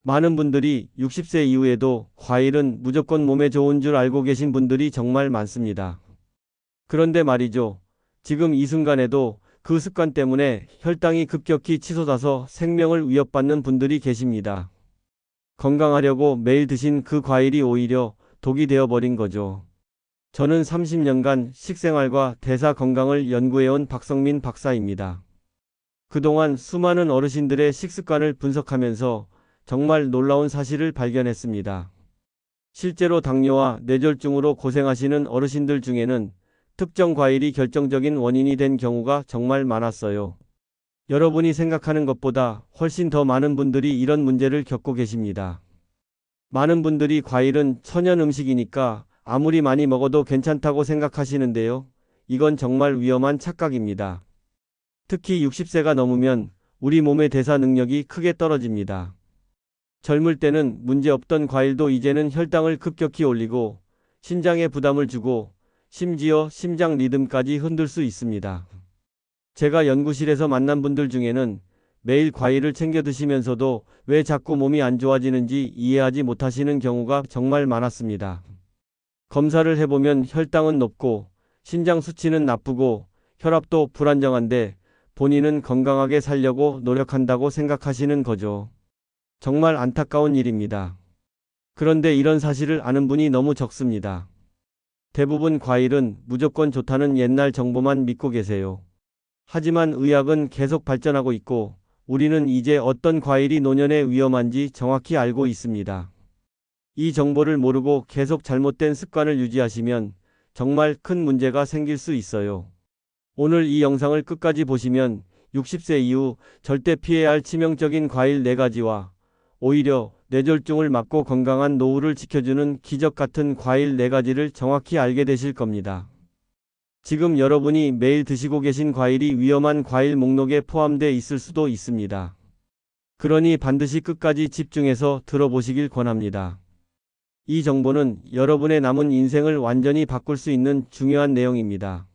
많은 분들이 60세 이후에도 과일은 무조건 몸에 좋은 줄 알고 계신 분들이 정말 많습니다. 그런데 말이죠. 지금 이 순간에도 그 습관 때문에 혈당이 급격히 치솟아서 생명을 위협받는 분들이 계십니다. 건강하려고 매일 드신 그 과일이 오히려 독이 되어버린 거죠. 저는 30년간 식생활과 대사 건강을 연구해온 박성민 박사입니다. 그동안 수많은 어르신들의 식습관을 분석하면서 정말 놀라운 사실을 발견했습니다. 실제로 당뇨와 뇌졸중으로 고생하시는 어르신들 중에는 특정 과일이 결정적인 원인이 된 경우가 정말 많았어요. 여러분이 생각하는 것보다 훨씬 더 많은 분들이 이런 문제를 겪고 계십니다. 많은 분들이 과일은 천연 음식이니까 아무리 많이 먹어도 괜찮다고 생각하시는데요. 이건 정말 위험한 착각입니다. 특히 60세가 넘으면 우리 몸의 대사 능력이 크게 떨어집니다. 젊을 때는 문제없던 과일도 이제는 혈당을 급격히 올리고 신장에 부담을 주고 심지어 심장 리듬까지 흔들 수 있습니다. 제가 연구실에서 만난 분들 중에는 매일 과일을 챙겨 드시면서도 왜 자꾸 몸이 안 좋아지는지 이해하지 못하시는 경우가 정말 많았습니다. 검사를 해보면 혈당은 높고 신장 수치는 나쁘고 혈압도 불안정한데 본인은 건강하게 살려고 노력한다고 생각하시는 거죠. 정말 안타까운 일입니다. 그런데 이런 사실을 아는 분이 너무 적습니다. 대부분 과일은 무조건 좋다는 옛날 정보만 믿고 계세요. 하지만 의학은 계속 발전하고 있고 우리는 이제 어떤 과일이 노년에 위험한지 정확히 알고 있습니다. 이 정보를 모르고 계속 잘못된 습관을 유지하시면 정말 큰 문제가 생길 수 있어요. 오늘 이 영상을 끝까지 보시면 60세 이후 절대 피해야 할 치명적인 과일 4가지와 오히려 뇌졸중을 막고 건강한 노후를 지켜주는 기적 같은 과일 4가지를 정확히 알게 되실 겁니다. 지금 여러분이 매일 드시고 계신 과일이 위험한 과일 목록에 포함되어 있을 수도 있습니다. 그러니 반드시 끝까지 집중해서 들어보시길 권합니다. 이 정보는 여러분의 남은 인생을 완전히 바꿀 수 있는 중요한 내용입니다.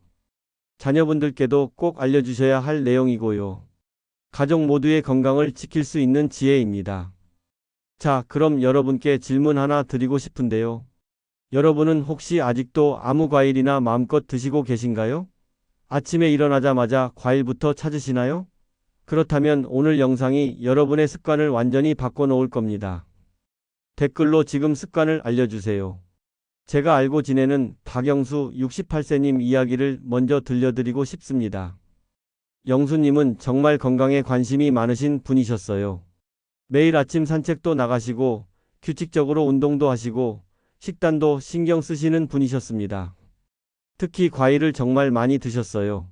자녀분들께도 꼭 알려주셔야 할 내용이고요. 가족 모두의 건강을 지킬 수 있는 지혜입니다. 자, 그럼 여러분께 질문 하나 드리고 싶은데요. 여러분은 혹시 아직도 아무 과일이나 마음껏 드시고 계신가요? 아침에 일어나자마자 과일부터 찾으시나요? 그렇다면 오늘 영상이 여러분의 습관을 완전히 바꿔놓을 겁니다. 댓글로 지금 습관을 알려주세요. 제가 알고 지내는 박영수 68세님 이야기를 먼저 들려드리고 싶습니다. 영수님은 정말 건강에 관심이 많으신 분이셨어요. 매일 아침 산책도 나가시고 규칙적으로 운동도 하시고 식단도 신경 쓰시는 분이셨습니다. 특히 과일을 정말 많이 드셨어요.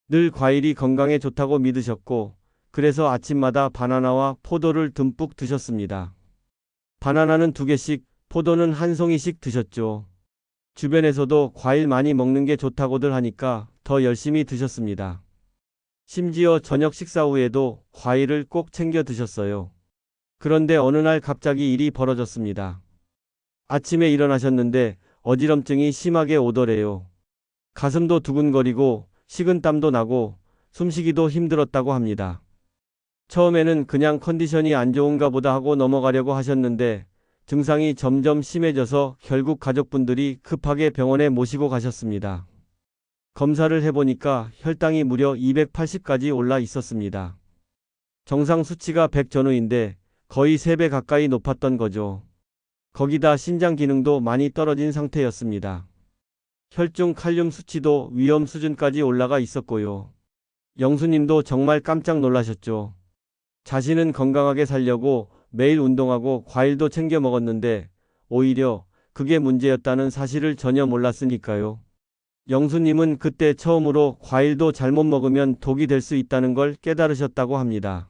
늘 과일이 건강에 좋다고 믿으셨고 그래서 아침마다 바나나와 포도를 듬뿍 드셨습니다. 바나나는 2개씩, 포도는 1송이씩 드셨죠. 주변에서도 과일 많이 먹는 게 좋다고들 하니까 더 열심히 드셨습니다. 심지어 저녁 식사 후에도 과일을 꼭 챙겨 드셨어요. 그런데 어느 날 갑자기 일이 벌어졌습니다. 아침에 일어나셨는데 어지럼증이 심하게 오더래요. 가슴도 두근거리고 식은땀도 나고 숨쉬기도 힘들었다고 합니다. 처음에는 그냥 컨디션이 안 좋은가 보다 하고 넘어가려고 하셨는데 증상이 점점 심해져서 결국 가족분들이 급하게 병원에 모시고 가셨습니다. 검사를 해보니까 혈당이 무려 280까지 올라 있었습니다. 정상 수치가 100 전후인데 거의 3배 가까이 높았던 거죠. 거기다 신장 기능도 많이 떨어진 상태였습니다. 혈중 칼륨 수치도 위험 수준까지 올라가 있었고요. 영수님도 정말 깜짝 놀라셨죠. 자신은 건강하게 살려고 매일 운동하고 과일도 챙겨 먹었는데 오히려 그게 문제였다는 사실을 전혀 몰랐으니까요. 영수님은 그때 처음으로 과일도 잘못 먹으면 독이 될 수 있다는 걸 깨달으셨다고 합니다.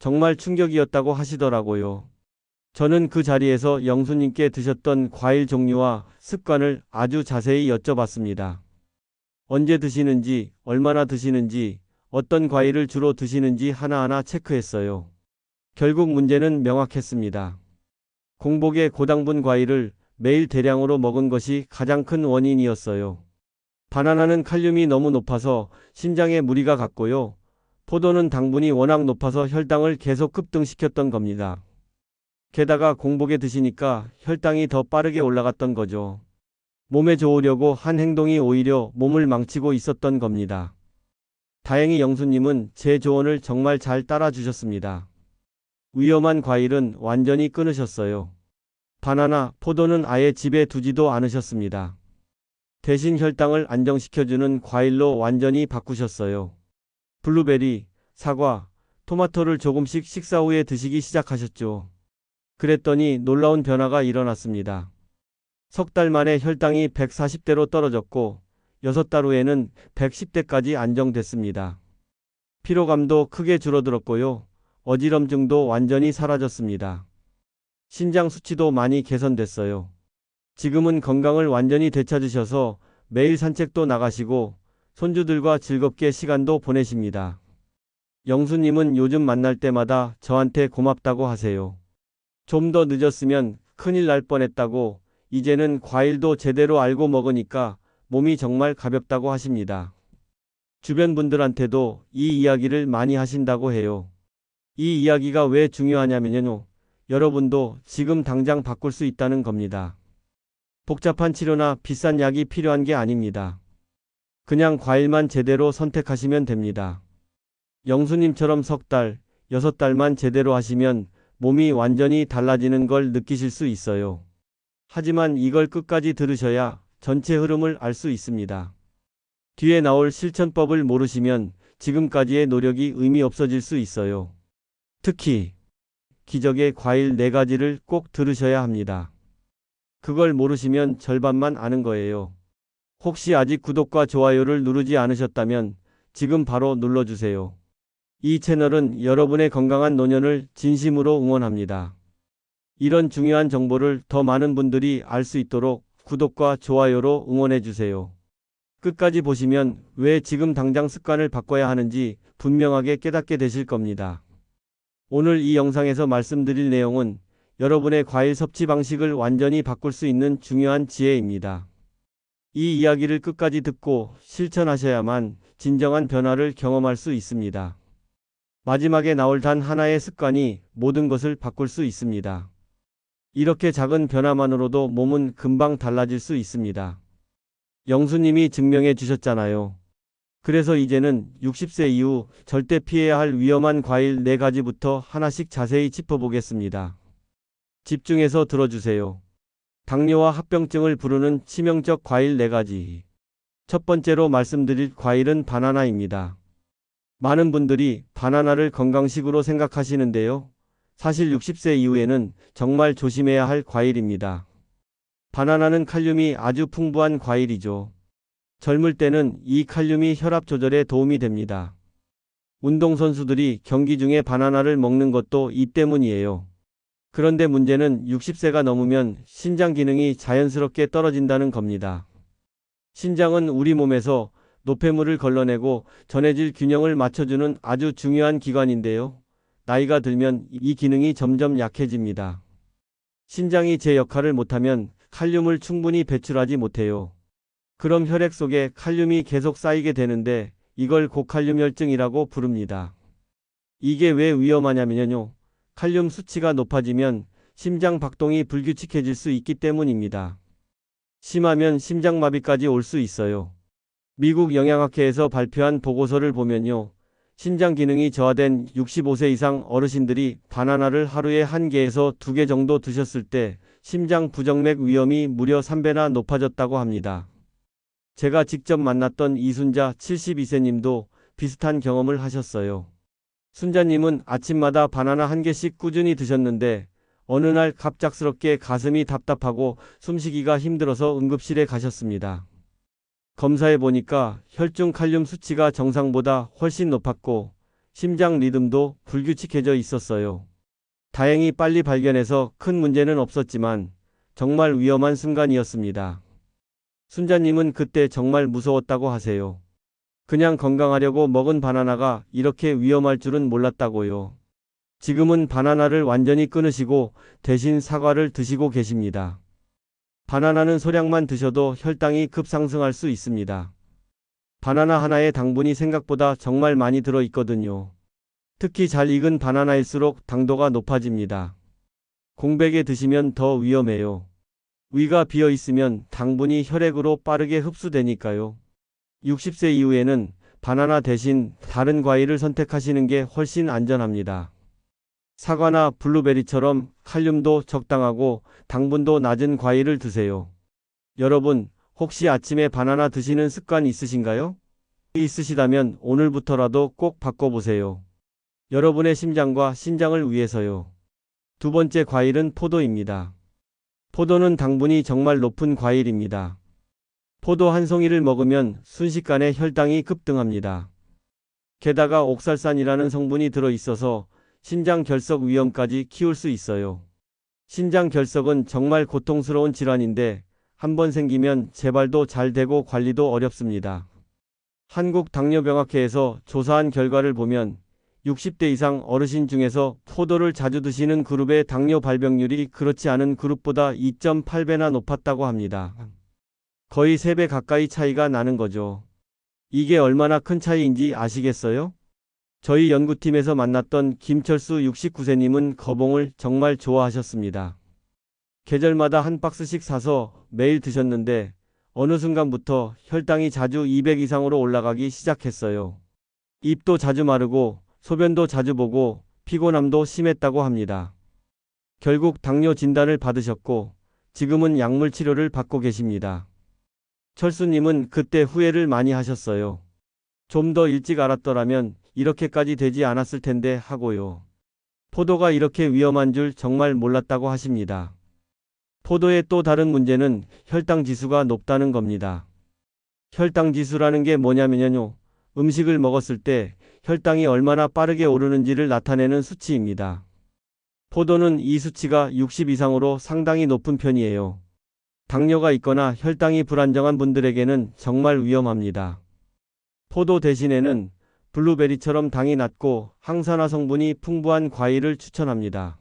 정말 충격이었다고 하시더라고요. 저는 그 자리에서 영수님께 드셨던 과일 종류와 습관을 아주 자세히 여쭤봤습니다. 언제 드시는지, 얼마나 드시는지, 어떤 과일을 주로 드시는지 하나하나 체크했어요. 결국 문제는 명확했습니다. 공복에 고당분 과일을 매일 대량으로 먹은 것이 가장 큰 원인이었어요. 바나나는 칼륨이 너무 높아서 신장에 무리가 갔고요. 포도는 당분이 워낙 높아서 혈당을 계속 급등시켰던 겁니다. 게다가 공복에 드시니까 혈당이 더 빠르게 올라갔던 거죠. 몸에 좋으려고 한 행동이 오히려 몸을 망치고 있었던 겁니다. 다행히 영수님은 제 조언을 정말 잘 따라주셨습니다. 위험한 과일은 완전히 끊으셨어요. 바나나, 포도는 아예 집에 두지도 않으셨습니다. 대신 혈당을 안정시켜주는 과일로 완전히 바꾸셨어요. 블루베리, 사과, 토마토를 조금씩 식사 후에 드시기 시작하셨죠. 그랬더니 놀라운 변화가 일어났습니다. 석 달 만에 혈당이 140대로 떨어졌고 6달 후에는 110대까지 안정됐습니다. 피로감도 크게 줄어들었고요. 어지럼증도 완전히 사라졌습니다. 신장 수치도 많이 개선됐어요. 지금은 건강을 완전히 되찾으셔서 매일 산책도 나가시고 손주들과 즐겁게 시간도 보내십니다. 영수님은 요즘 만날 때마다 저한테 고맙다고 하세요. 좀 더 늦었으면 큰일 날 뻔했다고, 이제는 과일도 제대로 알고 먹으니까 몸이 정말 가볍다고 하십니다. 주변 분들한테도 이 이야기를 많이 하신다고 해요. 이 이야기가 왜 중요하냐면요. 여러분도 지금 당장 바꿀 수 있다는 겁니다. 복잡한 치료나 비싼 약이 필요한 게 아닙니다. 그냥 과일만 제대로 선택하시면 됩니다. 영수님처럼 석 달, 6달만 제대로 하시면 몸이 완전히 달라지는 걸 느끼실 수 있어요. 하지만 이걸 끝까지 들으셔야 전체 흐름을 알 수 있습니다. 뒤에 나올 실천법을 모르시면 지금까지의 노력이 의미 없어질 수 있어요. 특히 기적의 과일 4가지를 꼭 들으셔야 합니다. 그걸 모르시면 절반만 아는 거예요. 혹시 아직 구독과 좋아요를 누르지 않으셨다면 지금 바로 눌러주세요. 이 채널은 여러분의 건강한 노년을 진심으로 응원합니다. 이런 중요한 정보를 더 많은 분들이 알 수 있도록 구독과 좋아요로 응원해주세요. 끝까지 보시면 왜 지금 당장 습관을 바꿔야 하는지 분명하게 깨닫게 되실 겁니다. 오늘 이 영상에서 말씀드릴 내용은 여러분의 과일 섭취 방식을 완전히 바꿀 수 있는 중요한 지혜입니다. 이 이야기를 끝까지 듣고 실천하셔야만 진정한 변화를 경험할 수 있습니다. 마지막에 나올 단 하나의 습관이 모든 것을 바꿀 수 있습니다. 이렇게 작은 변화만으로도 몸은 금방 달라질 수 있습니다. 영수님이 증명해 주셨잖아요. 그래서 이제는 60세 이후 절대 피해야 할 위험한 과일 4가지부터 하나씩 자세히 짚어보겠습니다. 집중해서 들어주세요. 당뇨와 합병증을 부르는 치명적 과일 4가지. 첫 번째로 말씀드릴 과일은 바나나입니다. 많은 분들이 바나나를 건강식으로 생각하시는데요. 사실 60세 이후에는 정말 조심해야 할 과일입니다. 바나나는 칼륨이 아주 풍부한 과일이죠. 젊을 때는 이 칼륨이 혈압 조절에 도움이 됩니다. 운동선수들이 경기 중에 바나나를 먹는 것도 이 때문이에요. 그런데 문제는 60세가 넘으면 신장 기능이 자연스럽게 떨어진다는 겁니다. 신장은 우리 몸에서 노폐물을 걸러내고 전해질 균형을 맞춰주는 아주 중요한 기관인데요. 나이가 들면 이 기능이 점점 약해집니다. 신장이 제 역할을 못하면 칼륨을 충분히 배출하지 못해요. 그럼 혈액 속에 칼륨이 계속 쌓이게 되는데 이걸 고칼륨혈증이라고 부릅니다. 이게 왜 위험하냐면요. 칼륨 수치가 높아지면 심장 박동이 불규칙해질 수 있기 때문입니다. 심하면 심장마비까지 올 수 있어요. 미국 영양학회에서 발표한 보고서를 보면요. 신장 기능이 저하된 65세 이상 어르신들이 바나나를 하루에 1개에서 2개 정도 드셨을 때 심장 부정맥 위험이 무려 3배나 높아졌다고 합니다. 제가 직접 만났던 이순자 72세님도 비슷한 경험을 하셨어요. 순자님은 아침마다 바나나 1개씩 꾸준히 드셨는데 어느 날 갑작스럽게 가슴이 답답하고 숨쉬기가 힘들어서 응급실에 가셨습니다. 검사해 보니까 혈중 칼륨 수치가 정상보다 훨씬 높았고 심장 리듬도 불규칙해져 있었어요. 다행히 빨리 발견해서 큰 문제는 없었지만 정말 위험한 순간이었습니다. 순자님은 그때 정말 무서웠다고 하세요. 그냥 건강하려고 먹은 바나나가 이렇게 위험할 줄은 몰랐다고요. 지금은 바나나를 완전히 끊으시고 대신 사과를 드시고 계십니다. 바나나는 소량만 드셔도 혈당이 급상승할 수 있습니다. 바나나 하나에 당분이 생각보다 정말 많이 들어 있거든요. 특히 잘 익은 바나나일수록 당도가 높아집니다. 공백에 드시면 더 위험해요. 위가 비어 있으면 당분이 혈액으로 빠르게 흡수되니까요. 60세 이후에는 바나나 대신 다른 과일을 선택하시는 게 훨씬 안전합니다. 사과나 블루베리처럼 칼륨도 적당하고 당분도 낮은 과일을 드세요. 여러분, 혹시 아침에 바나나 드시는 습관 있으신가요? 있으시다면 오늘부터라도 꼭 바꿔보세요. 여러분의 심장과 신장을 위해서요. 두 번째 과일은 포도입니다. 포도는 당분이 정말 높은 과일입니다. 포도 한 송이를 먹으면 순식간에 혈당이 급등합니다. 게다가 옥살산이라는 성분이 들어있어서 신장 결석 위험까지 키울 수 있어요. 신장 결석은 정말 고통스러운 질환인데 한번 생기면 재발도 잘 되고 관리도 어렵습니다. 한국당뇨병학회에서 조사한 결과를 보면 60대 이상 어르신 중에서 포도를 자주 드시는 그룹의 당뇨 발병률이 그렇지 않은 그룹보다 2.8배나 높았다고 합니다. 거의 3배 가까이 차이가 나는 거죠. 이게 얼마나 큰 차이인지 아시겠어요? 저희 연구팀에서 만났던 김철수 69세님은 거봉을 정말 좋아하셨습니다. 계절마다 한 박스씩 사서 매일 드셨는데 어느 순간부터 혈당이 자주 200 이상으로 올라가기 시작했어요. 입도 자주 마르고 소변도 자주 보고 피곤함도 심했다고 합니다. 결국 당뇨 진단을 받으셨고 지금은 약물 치료를 받고 계십니다. 철수님은 그때 후회를 많이 하셨어요. 좀 더 일찍 알았더라면 이렇게까지 되지 않았을 텐데 하고요. 포도가 이렇게 위험한 줄 정말 몰랐다고 하십니다. 포도의 또 다른 문제는 혈당 지수가 높다는 겁니다. 혈당 지수라는 게 뭐냐면요. 음식을 먹었을 때 혈당이 얼마나 빠르게 오르는지를 나타내는 수치입니다. 포도는 이 수치가 60 이상으로 상당히 높은 편이에요. 당뇨가 있거나 혈당이 불안정한 분들에게는 정말 위험합니다. 포도 대신에는 블루베리처럼 당이 낮고 항산화 성분이 풍부한 과일을 추천합니다.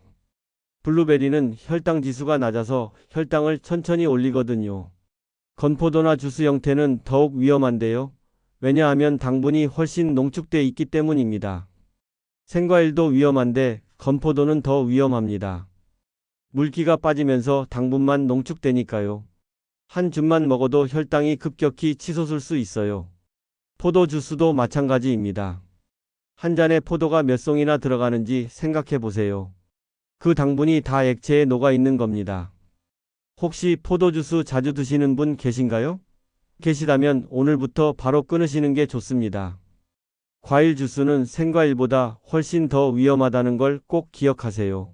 블루베리는 혈당 지수가 낮아서 혈당을 천천히 올리거든요. 건포도나 주스 형태는 더욱 위험한데요. 왜냐하면 당분이 훨씬 농축돼 있기 때문입니다. 생과일도 위험한데 건포도는 더 위험합니다. 물기가 빠지면서 당분만 농축되니까요. 한 줌만 먹어도 혈당이 급격히 치솟을 수 있어요. 포도 주스도 마찬가지입니다. 한 잔에 포도가 몇 송이나 들어가는지 생각해 보세요. 그 당분이 다 액체에 녹아 있는 겁니다. 혹시 포도 주스 자주 드시는 분 계신가요? 계시다면 오늘부터 바로 끊으시는 게 좋습니다. 과일 주스는 생과일보다 훨씬 더 위험하다는 걸 꼭 기억하세요.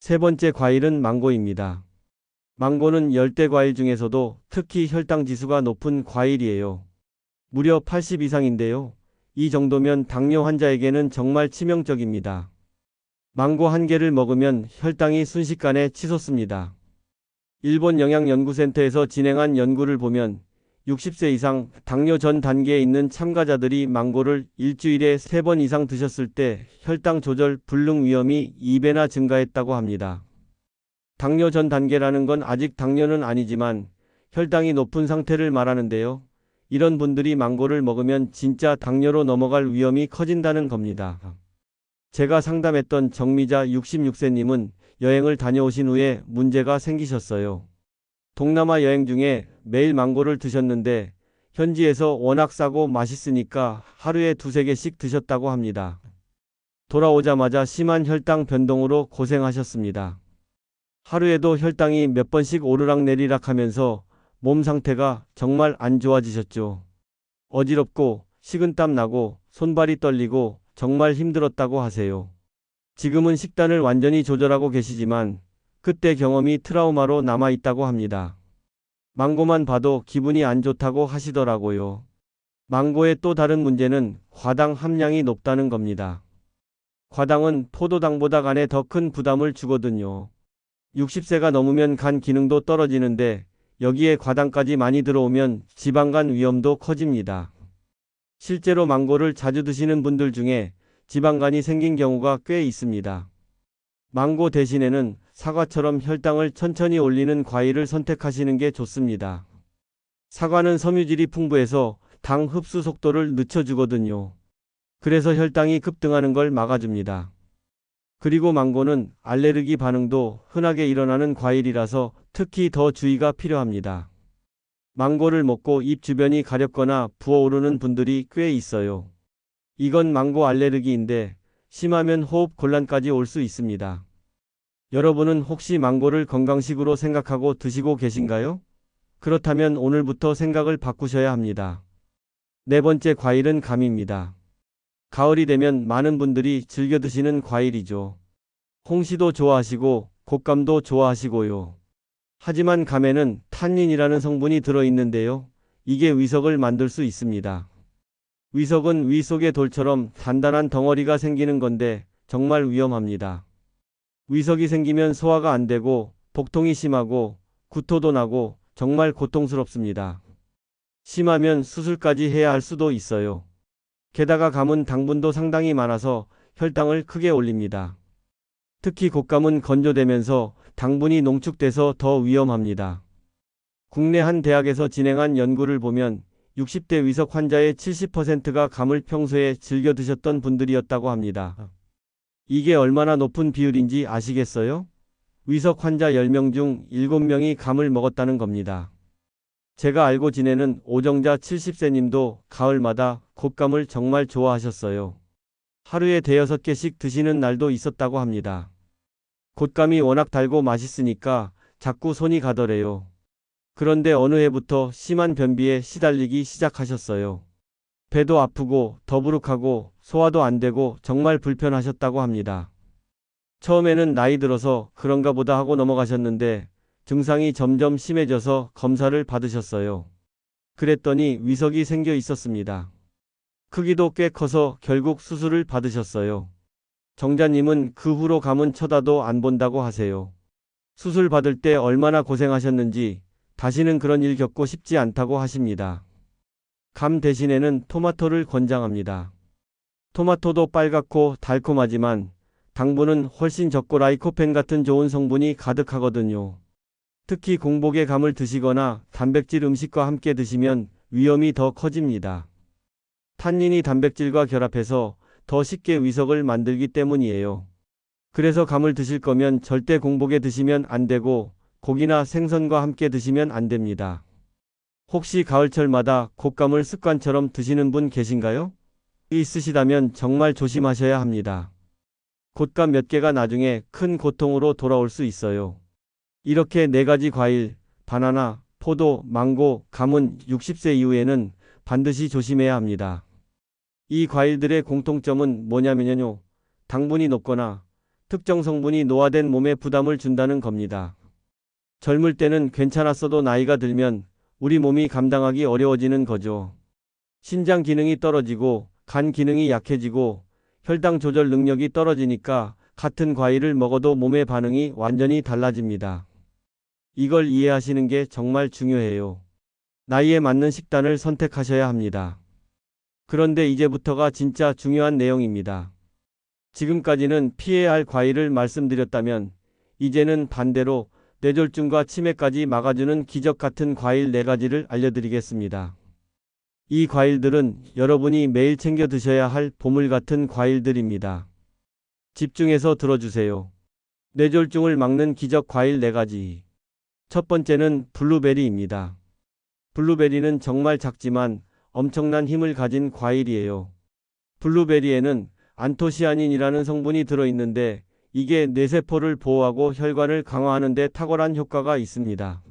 세 번째 과일은 망고입니다. 망고는 열대 과일 중에서도 특히 혈당 지수가 높은 과일이에요. 무려 80 이상인데요. 이 정도면 당뇨 환자에게는 정말 치명적입니다. 망고 한 개를 먹으면 혈당이 순식간에 치솟습니다. 일본 영양연구센터에서 진행한 연구를 보면 60세 이상 당뇨 전 단계에 있는 참가자들이 망고를 일주일에 3번 이상 드셨을 때 혈당 조절 불능 위험이 2배나 증가했다고 합니다. 당뇨 전 단계라는 건 아직 당뇨는 아니지만 혈당이 높은 상태를 말하는데요. 이런 분들이 망고를 먹으면 진짜 당뇨로 넘어갈 위험이 커진다는 겁니다. 제가 상담했던 정미자 66세님은 여행을 다녀오신 후에 문제가 생기셨어요. 동남아 여행 중에 매일 망고를 드셨는데 현지에서 워낙 싸고 맛있으니까 하루에 2~3개씩 드셨다고 합니다. 돌아오자마자 심한 혈당 변동으로 고생하셨습니다. 하루에도 혈당이 몇 번씩 오르락내리락 하면서 몸 상태가 정말 안 좋아지셨죠. 어지럽고 식은땀 나고 손발이 떨리고 정말 힘들었다고 하세요. 지금은 식단을 완전히 조절하고 계시지만 그때 경험이 트라우마로 남아있다고 합니다. 망고만 봐도 기분이 안 좋다고 하시더라고요. 망고의 또 다른 문제는 과당 함량이 높다는 겁니다. 과당은 포도당보다 간에 더 큰 부담을 주거든요. 60세가 넘으면 간 기능도 떨어지는데 여기에 과당까지 많이 들어오면 지방간 위험도 커집니다. 실제로 망고를 자주 드시는 분들 중에 지방간이 생긴 경우가 꽤 있습니다. 망고 대신에는 사과처럼 혈당을 천천히 올리는 과일을 선택하시는 게 좋습니다. 사과는 섬유질이 풍부해서 당 흡수 속도를 늦춰주거든요. 그래서 혈당이 급등하는 걸 막아줍니다. 그리고 망고는 알레르기 반응도 흔하게 일어나는 과일이라서 특히 더 주의가 필요합니다. 망고를 먹고 입 주변이 가렵거나 부어오르는 분들이 꽤 있어요. 이건 망고 알레르기인데 심하면 호흡 곤란까지 올 수 있습니다. 여러분은 혹시 망고를 건강식으로 생각하고 드시고 계신가요? 그렇다면 오늘부터 생각을 바꾸셔야 합니다. 네 번째 과일은 감입니다. 가을이 되면 많은 분들이 즐겨 드시는 과일이죠. 홍시도 좋아하시고 곶감도 좋아하시고요. 하지만 감에는 탄닌이라는 성분이 들어있는데요. 이게 위석을 만들 수 있습니다. 위석은 위 속의 돌처럼 단단한 덩어리가 생기는 건데 정말 위험합니다. 위석이 생기면 소화가 안 되고 복통이 심하고 구토도 나고 정말 고통스럽습니다. 심하면 수술까지 해야 할 수도 있어요. 게다가 감은 당분도 상당히 많아서 혈당을 크게 올립니다. 특히 곶감은 건조되면서 당분이 농축돼서 더 위험합니다. 국내 한 대학에서 진행한 연구를 보면 60대 위석 환자의 70%가 감을 평소에 즐겨 드셨던 분들이었다고 합니다. 이게 얼마나 높은 비율인지 아시겠어요? 위석 환자 10명 중 7명이 감을 먹었다는 겁니다. 제가 알고 지내는 오정자 70세 님도 가을마다 곶감을 정말 좋아하셨어요. 하루에 5-6개씩 드시는 날도 있었다고 합니다. 곶감이 워낙 달고 맛있으니까 자꾸 손이 가더래요. 그런데 어느 해부터 심한 변비에 시달리기 시작하셨어요. 배도 아프고 더부룩하고 소화도 안 되고 정말 불편하셨다고 합니다. 처음에는 나이 들어서 그런가 보다 하고 넘어가셨는데 증상이 점점 심해져서 검사를 받으셨어요. 그랬더니 위석이 생겨 있었습니다. 크기도 꽤 커서 결국 수술을 받으셨어요. 정자님은 그 후로 감은 쳐다도 안 본다고 하세요. 수술 받을 때 얼마나 고생하셨는지 다시는 그런 일 겪고 싶지 않다고 하십니다. 감 대신에는 토마토를 권장합니다. 토마토도 빨갛고 달콤하지만 당분은 훨씬 적고 라이코펜 같은 좋은 성분이 가득하거든요. 특히 공복에 감을 드시거나 단백질 음식과 함께 드시면 위험이 더 커집니다. 탄닌이 단백질과 결합해서 더 쉽게 위석을 만들기 때문이에요. 그래서 감을 드실 거면 절대 공복에 드시면 안 되고 고기나 생선과 함께 드시면 안 됩니다. 혹시 가을철마다 곶감을 습관처럼 드시는 분 계신가요? 있으시다면 정말 조심하셔야 합니다. 곶감 몇 개가 나중에 큰 고통으로 돌아올 수 있어요. 이렇게 4가지 과일, 바나나, 포도, 망고, 감은 60세 이후에는 반드시 조심해야 합니다. 이 과일들의 공통점은 뭐냐면요. 당분이 높거나 특정 성분이 노화된 몸에 부담을 준다는 겁니다. 젊을 때는 괜찮았어도 나이가 들면 우리 몸이 감당하기 어려워지는 거죠. 신장 기능이 떨어지고 간 기능이 약해지고 혈당 조절 능력이 떨어지니까 같은 과일을 먹어도 몸의 반응이 완전히 달라집니다. 이걸 이해하시는 게 정말 중요해요. 나이에 맞는 식단을 선택하셔야 합니다. 그런데 이제부터가 진짜 중요한 내용입니다. 지금까지는 피해야 할 과일을 말씀드렸다면 이제는 반대로 뇌졸중과 치매까지 막아주는 기적 같은 과일 4가지를 알려드리겠습니다. 이 과일들은 여러분이 매일 챙겨 드셔야 할 보물 같은 과일들입니다. 집중해서 들어주세요. 뇌졸중을 막는 기적 과일 4가지. 첫 번째는 블루베리입니다. 블루베리는 정말 작지만 엄청난 힘을 가진 과일이에요. 블루베리에는 안토시아닌이라는 성분이 들어있는데 이게 뇌세포를 보호하고 혈관을 강화하는 데 탁월한 효과가 있습니다.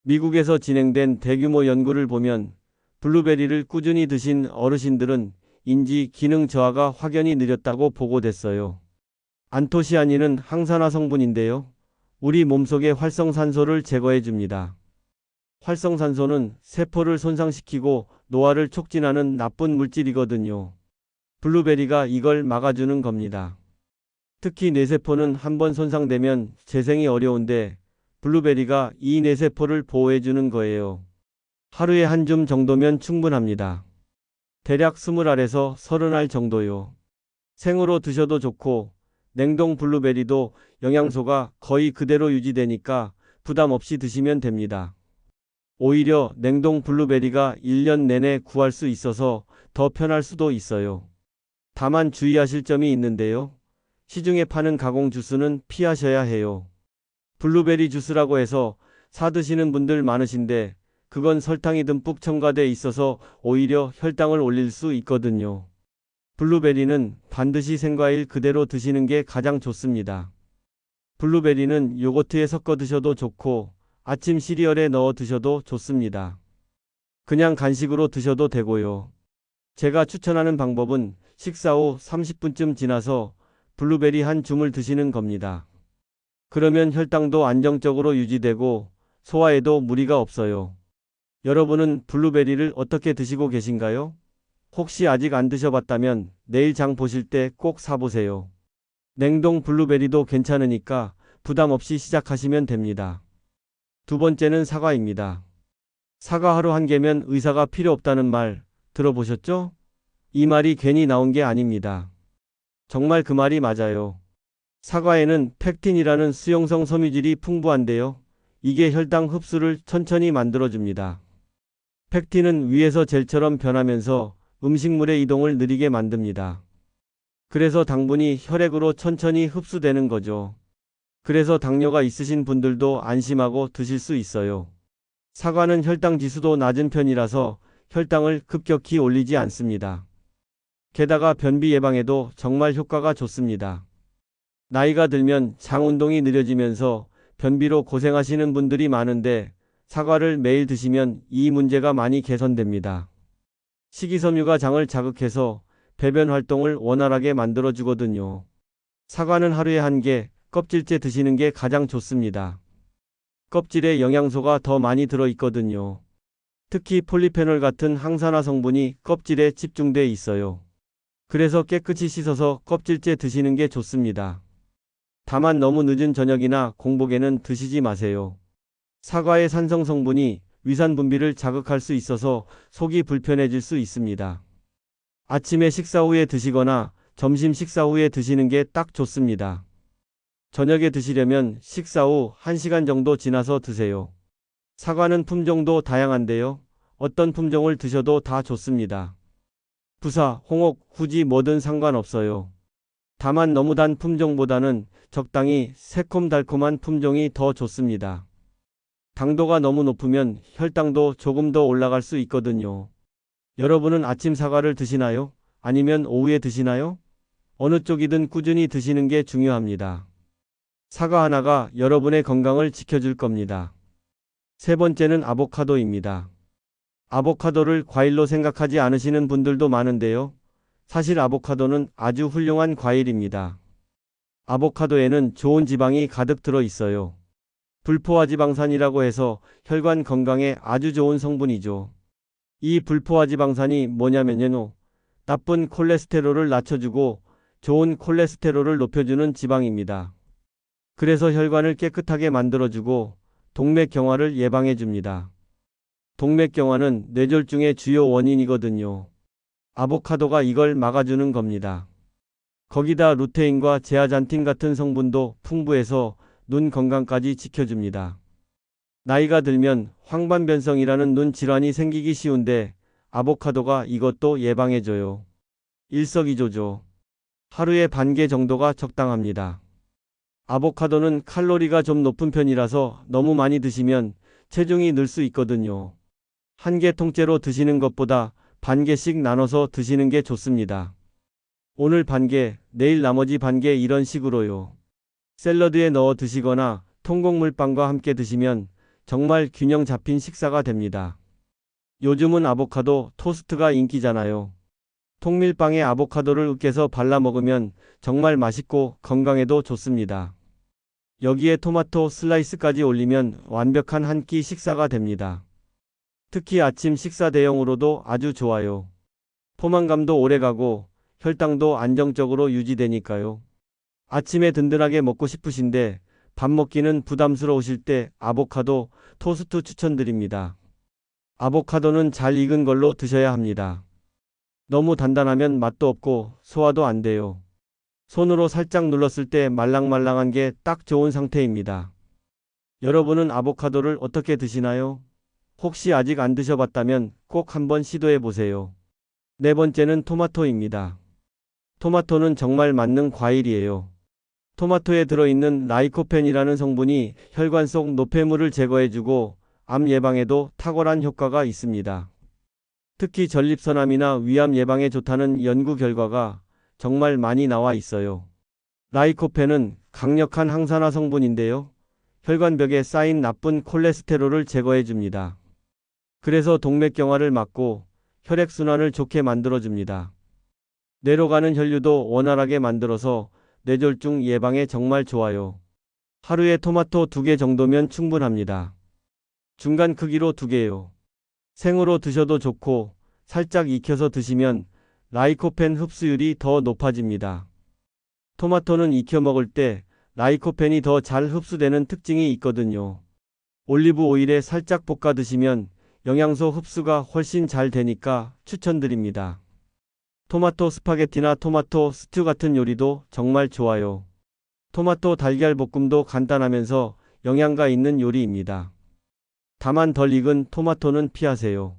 미국에서 진행된 대규모 연구를 보면 블루베리를 꾸준히 드신 어르신들은 인지 기능 저하가 확연히 느렸다고 보고됐어요. 안토시아닌은 항산화 성분인데요. 우리 몸속의 활성산소를 제거해 줍니다. 활성산소는 세포를 손상시키고 노화를 촉진하는 나쁜 물질이거든요. 블루베리가 이걸 막아주는 겁니다. 특히 뇌세포는 한번 손상되면 재생이 어려운데 블루베리가 이 뇌세포를 보호해주는 거예요. 하루에 한 줌 정도면 충분합니다. 대략 20알에서 30알 정도요. 생으로 드셔도 좋고 냉동 블루베리도 영양소가 거의 그대로 유지되니까 부담 없이 드시면 됩니다. 오히려 냉동 블루베리가 1년 내내 구할 수 있어서 더 편할 수도 있어요. 다만 주의하실 점이 있는데요. 시중에 파는 가공 주스는 피하셔야 해요. 블루베리 주스라고 해서 사드시는 분들 많으신데 그건 설탕이 듬뿍 첨가돼 있어서 오히려 혈당을 올릴 수 있거든요. 블루베리는 반드시 생과일 그대로 드시는 게 가장 좋습니다. 블루베리는 요거트에 섞어 드셔도 좋고 아침 시리얼에 넣어 드셔도 좋습니다. 그냥 간식으로 드셔도 되고요. 제가 추천하는 방법은 식사 후 30분쯤 지나서 블루베리 한 줌을 드시는 겁니다. 그러면 혈당도 안정적으로 유지되고 소화에도 무리가 없어요. 여러분은 블루베리를 어떻게 드시고 계신가요? 혹시 아직 안 드셔봤다면 내일 장 보실 때 꼭 사보세요. 냉동 블루베리도 괜찮으니까 부담 없이 시작하시면 됩니다. 두 번째는 사과입니다. 사과 하루 한 개면 의사가 필요 없다는 말 들어보셨죠? 이 말이 괜히 나온 게 아닙니다. 정말 그 말이 맞아요. 사과에는 펙틴이라는 수용성 섬유질이 풍부한데요. 이게 혈당 흡수를 천천히 만들어줍니다. 펙틴은 위에서 젤처럼 변하면서 음식물의 이동을 느리게 만듭니다. 그래서 당분이 혈액으로 천천히 흡수되는 거죠. 그래서 당뇨가 있으신 분들도 안심하고 드실 수 있어요. 사과는 혈당 지수도 낮은 편이라서 혈당을 급격히 올리지 않습니다. 게다가 변비 예방에도 정말 효과가 좋습니다. 나이가 들면 장 운동이 느려지면서 변비로 고생하시는 분들이 많은데 사과를 매일 드시면 이 문제가 많이 개선됩니다. 식이섬유가 장을 자극해서 배변 활동을 원활하게 만들어주거든요. 사과는 하루에 한 개, 껍질째 드시는 게 가장 좋습니다. 껍질에 영양소가 더 많이 들어있거든요. 특히 폴리페놀 같은 항산화 성분이 껍질에 집중돼 있어요. 그래서 깨끗이 씻어서 껍질째 드시는 게 좋습니다. 다만 너무 늦은 저녁이나 공복에는 드시지 마세요. 사과의 산성 성분이 위산 분비를 자극할 수 있어서 속이 불편해질 수 있습니다. 아침에 식사 후에 드시거나 점심 식사 후에 드시는 게 딱 좋습니다. 저녁에 드시려면 식사 후 1시간 정도 지나서 드세요. 사과는 품종도 다양한데요. 어떤 품종을 드셔도 다 좋습니다. 부사, 홍옥, 후지 뭐든 상관없어요. 다만 너무 단 품종보다는 적당히 새콤달콤한 품종이 더 좋습니다. 당도가 너무 높으면 혈당도 조금 더 올라갈 수 있거든요. 여러분은 아침 사과를 드시나요? 아니면 오후에 드시나요? 어느 쪽이든 꾸준히 드시는 게 중요합니다. 사과 하나가 여러분의 건강을 지켜줄 겁니다. 세 번째는 아보카도입니다. 아보카도를 과일로 생각하지 않으시는 분들도 많은데요. 사실 아보카도는 아주 훌륭한 과일입니다. 아보카도에는 좋은 지방이 가득 들어 있어요. 불포화지방산이라고 해서 혈관 건강에 아주 좋은 성분이죠. 이 불포화지방산이 뭐냐면요. 나쁜 콜레스테롤을 낮춰주고 좋은 콜레스테롤을 높여주는 지방입니다. 그래서 혈관을 깨끗하게 만들어주고 동맥경화를 예방해줍니다. 동맥경화는 뇌졸중의 주요 원인이거든요. 아보카도가 이걸 막아주는 겁니다. 거기다 루테인과 제아잔틴 같은 성분도 풍부해서 눈 건강까지 지켜줍니다. 나이가 들면 황반변성이라는 눈 질환이 생기기 쉬운데 아보카도가 이것도 예방해줘요. 일석이조죠. 하루에 반 개 정도가 적당합니다. 아보카도는 칼로리가 좀 높은 편이라서 너무 많이 드시면 체중이 늘 수 있거든요. 한 개 통째로 드시는 것보다 반 개씩 나눠서 드시는 게 좋습니다. 오늘 반 개, 내일 나머지 반 개 이런 식으로요. 샐러드에 넣어 드시거나 통곡물빵과 함께 드시면 정말 균형 잡힌 식사가 됩니다. 요즘은 아보카도 토스트가 인기잖아요. 통밀빵에 아보카도를 으깨서 발라 먹으면 정말 맛있고 건강에도 좋습니다. 여기에 토마토 슬라이스까지 올리면 완벽한 한 끼 식사가 됩니다. 특히 아침 식사 대용으로도 아주 좋아요. 포만감도 오래가고 혈당도 안정적으로 유지되니까요. 아침에 든든하게 먹고 싶으신데 밥 먹기는 부담스러우실 때 아보카도 토스트 추천드립니다. 아보카도는 잘 익은 걸로 드셔야 합니다. 너무 단단하면 맛도 없고 소화도 안 돼요. 손으로 살짝 눌렀을 때 말랑말랑한 게 딱 좋은 상태입니다. 여러분은 아보카도를 어떻게 드시나요? 혹시 아직 안 드셔봤다면 꼭 한번 시도해 보세요. 네 번째는 토마토입니다. 토마토는 정말 맞는 과일이에요. 토마토에 들어있는 라이코펜이라는 성분이 혈관 속 노폐물을 제거해주고 암 예방에도 탁월한 효과가 있습니다. 특히 전립선암이나 위암 예방에 좋다는 연구 결과가 정말 많이 나와 있어요. 라이코펜은 강력한 항산화 성분인데요. 혈관벽에 쌓인 나쁜 콜레스테롤을 제거해줍니다. 그래서 동맥경화를 막고 혈액순환을 좋게 만들어줍니다. 뇌로 가는 혈류도 원활하게 만들어서 뇌졸중 예방에 정말 좋아요. 하루에 토마토 2개 정도면 충분합니다. 중간 크기로 2개요. 생으로 드셔도 좋고 살짝 익혀서 드시면 라이코펜 흡수율이 더 높아집니다. 토마토는 익혀 먹을 때 라이코펜이 더 잘 흡수되는 특징이 있거든요. 올리브 오일에 살짝 볶아 드시면 영양소 흡수가 훨씬 잘 되니까 추천드립니다. 토마토 스파게티나 토마토 스튜 같은 요리도 정말 좋아요. 토마토 달걀 볶음도 간단하면서 영양가 있는 요리입니다. 다만 덜 익은 토마토는 피하세요.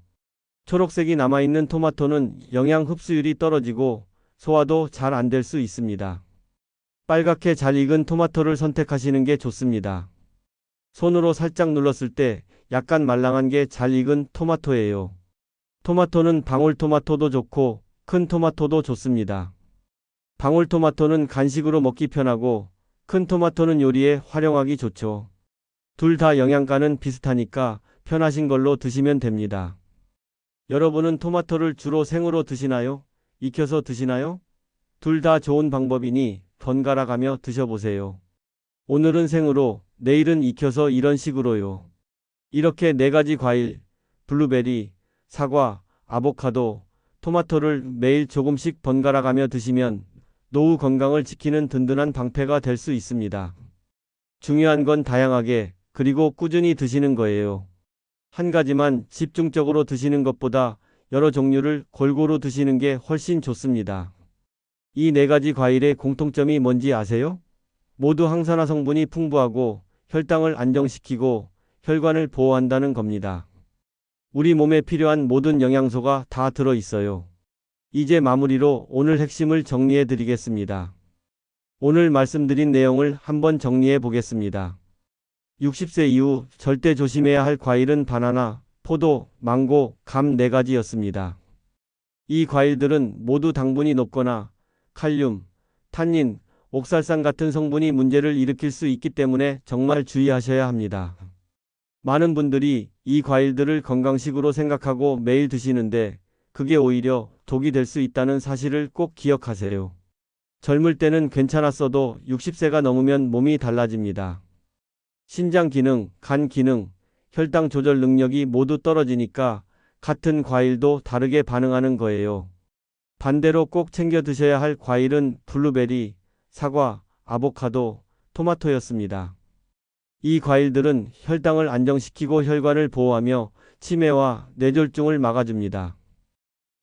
초록색이 남아있는 토마토는 영양 흡수율이 떨어지고 소화도 잘 안 될 수 있습니다. 빨갛게 잘 익은 토마토를 선택하시는 게 좋습니다. 손으로 살짝 눌렀을 때 약간 말랑한 게 잘 익은 토마토예요. 토마토는 방울토마토도 좋고 큰 토마토도 좋습니다. 방울토마토는 간식으로 먹기 편하고 큰 토마토는 요리에 활용하기 좋죠. 둘 다 영양가는 비슷하니까 편하신 걸로 드시면 됩니다. 여러분은 토마토를 주로 생으로 드시나요? 익혀서 드시나요? 둘 다 좋은 방법이니 번갈아 가며 드셔보세요. 오늘은 생으로, 내일은 익혀서 이런 식으로요. 이렇게 4가지 과일, 블루베리, 사과, 아보카도, 토마토를 매일 조금씩 번갈아 가며 드시면 노후 건강을 지키는 든든한 방패가 될 수 있습니다. 중요한 건 다양하게 그리고 꾸준히 드시는 거예요. 한 가지만 집중적으로 드시는 것보다 여러 종류를 골고루 드시는 게 훨씬 좋습니다. 이 4가지 과일의 공통점이 뭔지 아세요? 모두 항산화 성분이 풍부하고 혈당을 안정시키고 혈관을 보호한다는 겁니다. 우리 몸에 필요한 모든 영양소가 다 들어 있어요. 이제 마무리로 오늘 핵심을 정리해 드리겠습니다. 오늘 말씀드린 내용을 한번 정리해 보겠습니다. 60세 이후 절대 조심해야 할 과일은 바나나, 포도, 망고, 감 4가지였습니다. 이 과일들은 모두 당분이 높거나 칼륨, 탄닌, 옥살산 같은 성분이 문제를 일으킬 수 있기 때문에 정말 주의하셔야 합니다. 많은 분들이 이 과일들을 건강식으로 생각하고 매일 드시는데 그게 오히려 독이 될 수 있다는 사실을 꼭 기억하세요. 젊을 때는 괜찮았어도 60세가 넘으면 몸이 달라집니다. 신장 기능, 간 기능, 혈당 조절 능력이 모두 떨어지니까 같은 과일도 다르게 반응하는 거예요. 반대로 꼭 챙겨 드셔야 할 과일은 블루베리, 사과, 아보카도, 토마토였습니다. 이 과일들은 혈당을 안정시키고 혈관을 보호하며 치매와 뇌졸중을 막아줍니다.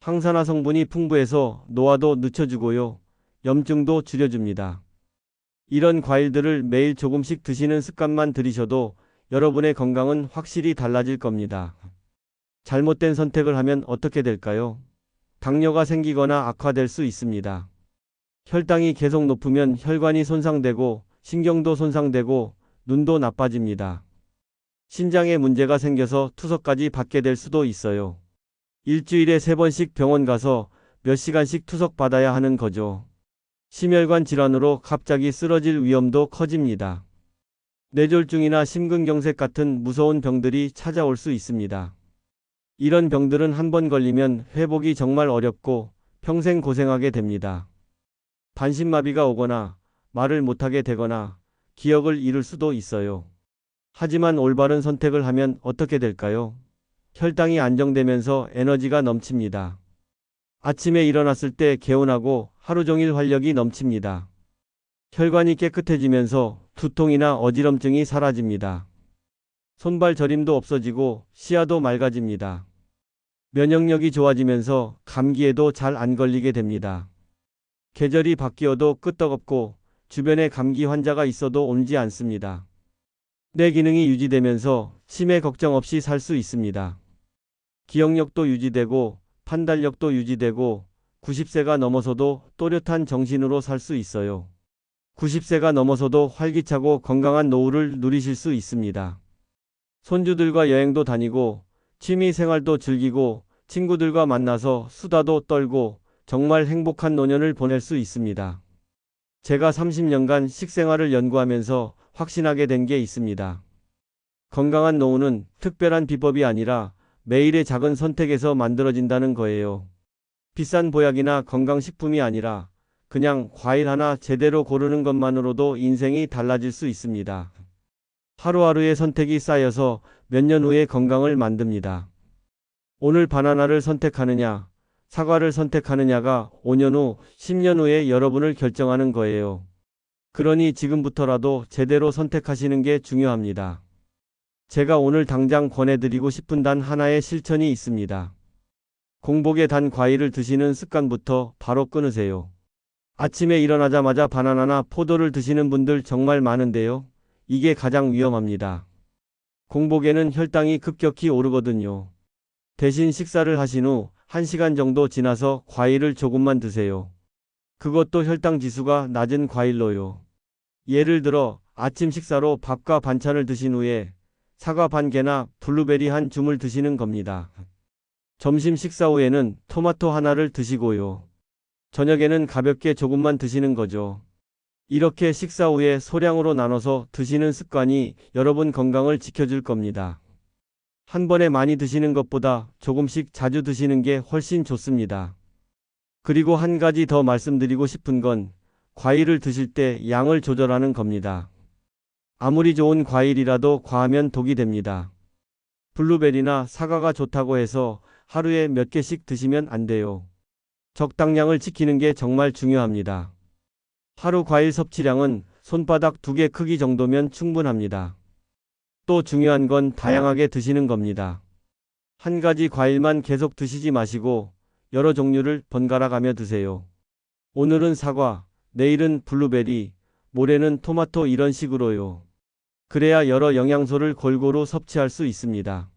항산화 성분이 풍부해서 노화도 늦춰주고요. 염증도 줄여줍니다. 이런 과일들을 매일 조금씩 드시는 습관만 들이셔도 여러분의 건강은 확실히 달라질 겁니다. 잘못된 선택을 하면 어떻게 될까요? 당뇨가 생기거나 악화될 수 있습니다. 혈당이 계속 높으면 혈관이 손상되고 신경도 손상되고 눈도 나빠집니다. 신장에 문제가 생겨서 투석까지 받게 될 수도 있어요. 일주일에 3번씩 병원 가서 몇 시간씩 투석 받아야 하는 거죠. 심혈관 질환으로 갑자기 쓰러질 위험도 커집니다. 뇌졸중이나 심근경색 같은 무서운 병들이 찾아올 수 있습니다. 이런 병들은 한 번 걸리면 회복이 정말 어렵고 평생 고생하게 됩니다. 반신마비가 오거나 말을 못하게 되거나 기억을 잃을 수도 있어요. 하지만 올바른 선택을 하면 어떻게 될까요? 혈당이 안정되면서 에너지가 넘칩니다. 아침에 일어났을 때 개운하고 하루 종일 활력이 넘칩니다. 혈관이 깨끗해지면서 두통이나 어지럼증이 사라집니다. 손발 저림도 없어지고 시야도 맑아집니다. 면역력이 좋아지면서 감기에도 잘 안 걸리게 됩니다. 계절이 바뀌어도 끄떡없고 주변에 감기 환자가 있어도 옮지 않습니다. 뇌 기능이 유지되면서 치매 걱정 없이 살 수 있습니다. 기억력도 유지되고 판단력도 유지되고 90세가 넘어서도 또렷한 정신으로 살 수 있어요. 90세가 넘어서도 활기차고 건강한 노후를 누리실 수 있습니다. 손주들과 여행도 다니고 취미 생활도 즐기고 친구들과 만나서 수다도 떨고 정말 행복한 노년을 보낼 수 있습니다. 제가 30년간 식생활을 연구하면서 확신하게 된 게 있습니다. 건강한 노후는 특별한 비법이 아니라 매일의 작은 선택에서 만들어진다는 거예요. 비싼 보약이나 건강식품이 아니라 그냥 과일 하나 제대로 고르는 것만으로도 인생이 달라질 수 있습니다. 하루하루의 선택이 쌓여서 몇 년 후의 건강을 만듭니다. 오늘 바나나를 선택하느냐, 사과를 선택하느냐가 5년 후, 10년 후에 여러분을 결정하는 거예요. 그러니 지금부터라도 제대로 선택하시는 게 중요합니다. 제가 오늘 당장 권해드리고 싶은 단 하나의 실천이 있습니다. 공복에 단 과일을 드시는 습관부터 바로 끊으세요. 아침에 일어나자마자 바나나나 포도를 드시는 분들 정말 많은데요. 이게 가장 위험합니다. 공복에는 혈당이 급격히 오르거든요. 대신 식사를 하신 후 1시간 정도 지나서 과일을 조금만 드세요. 그것도 혈당 지수가 낮은 과일로요. 예를 들어 아침 식사로 밥과 반찬을 드신 후에 사과 반 개나 블루베리 한 줌을 드시는 겁니다. 점심 식사 후에는 토마토 하나를 드시고요. 저녁에는 가볍게 조금만 드시는 거죠. 이렇게 식사 후에 소량으로 나눠서 드시는 습관이 여러분 건강을 지켜줄 겁니다. 한 번에 많이 드시는 것보다 조금씩 자주 드시는 게 훨씬 좋습니다. 그리고 한 가지 더 말씀드리고 싶은 건 과일을 드실 때 양을 조절하는 겁니다. 아무리 좋은 과일이라도 과하면 독이 됩니다. 블루베리나 사과가 좋다고 해서 하루에 몇 개씩 드시면 안 돼요. 적당량을 지키는 게 정말 중요합니다. 하루 과일 섭취량은 손바닥 2개 크기 정도면 충분합니다. 또 중요한 건 다양하게 드시는 겁니다. 한 가지 과일만 계속 드시지 마시고 여러 종류를 번갈아 가며 드세요. 오늘은 사과, 내일은 블루베리, 모레는 토마토 이런 식으로요. 그래야 여러 영양소를 골고루 섭취할 수 있습니다.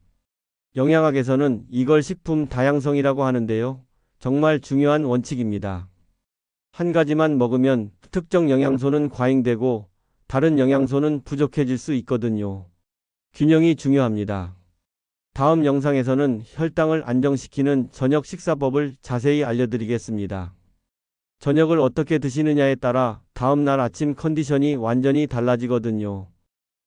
영양학에서는 이걸 식품 다양성이라고 하는데요. 정말 중요한 원칙입니다. 한 가지만 먹으면 특정 영양소는 과잉되고 다른 영양소는 부족해질 수 있거든요. 균형이 중요합니다. 다음 영상에서는 혈당을 안정시키는 저녁 식사법을 자세히 알려드리겠습니다. 저녁을 어떻게 드시느냐에 따라 다음날 아침 컨디션이 완전히 달라지거든요.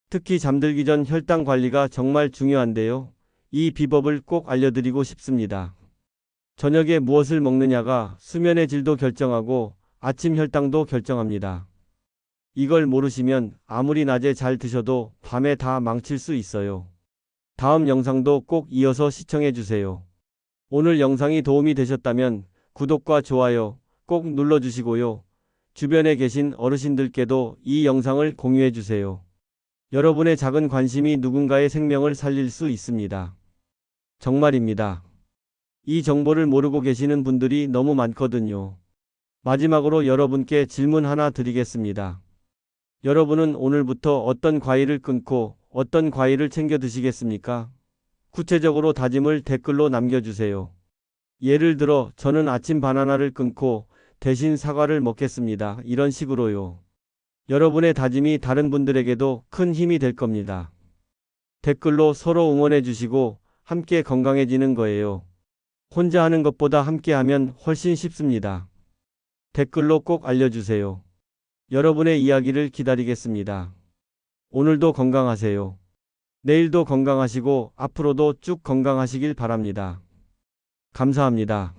특히 잠들기 전 혈당 관리가 정말 중요한데요. 이 비법을 꼭 알려드리고 싶습니다. 저녁에 무엇을 먹느냐가 수면의 질도 결정하고 아침 혈당도 결정합니다. 이걸 모르시면 아무리 낮에 잘 드셔도 밤에 다 망칠 수 있어요. 다음 영상도 꼭 이어서 시청해주세요. 오늘 영상이 도움이 되셨다면 구독과 좋아요 꼭 눌러주시고요. 주변에 계신 어르신들께도 이 영상을 공유해주세요. 여러분의 작은 관심이 누군가의 생명을 살릴 수 있습니다. 정말입니다. 이 정보를 모르고 계시는 분들이 너무 많거든요. 마지막으로 여러분께 질문 하나 드리겠습니다. 여러분은 오늘부터 어떤 과일을 끊고 어떤 과일을 챙겨 드시겠습니까? 구체적으로 다짐을 댓글로 남겨주세요. 예를 들어 저는 아침 바나나를 끊고 대신 사과를 먹겠습니다. 이런 식으로요. 여러분의 다짐이 다른 분들에게도 큰 힘이 될 겁니다. 댓글로 서로 응원해 주시고 함께 건강해지는 거예요. 혼자 하는 것보다 함께 하면 훨씬 쉽습니다. 댓글로 꼭 알려주세요. 여러분의 이야기를 기다리겠습니다. 오늘도 건강하세요. 내일도 건강하시고 앞으로도 쭉 건강하시길 바랍니다. 감사합니다.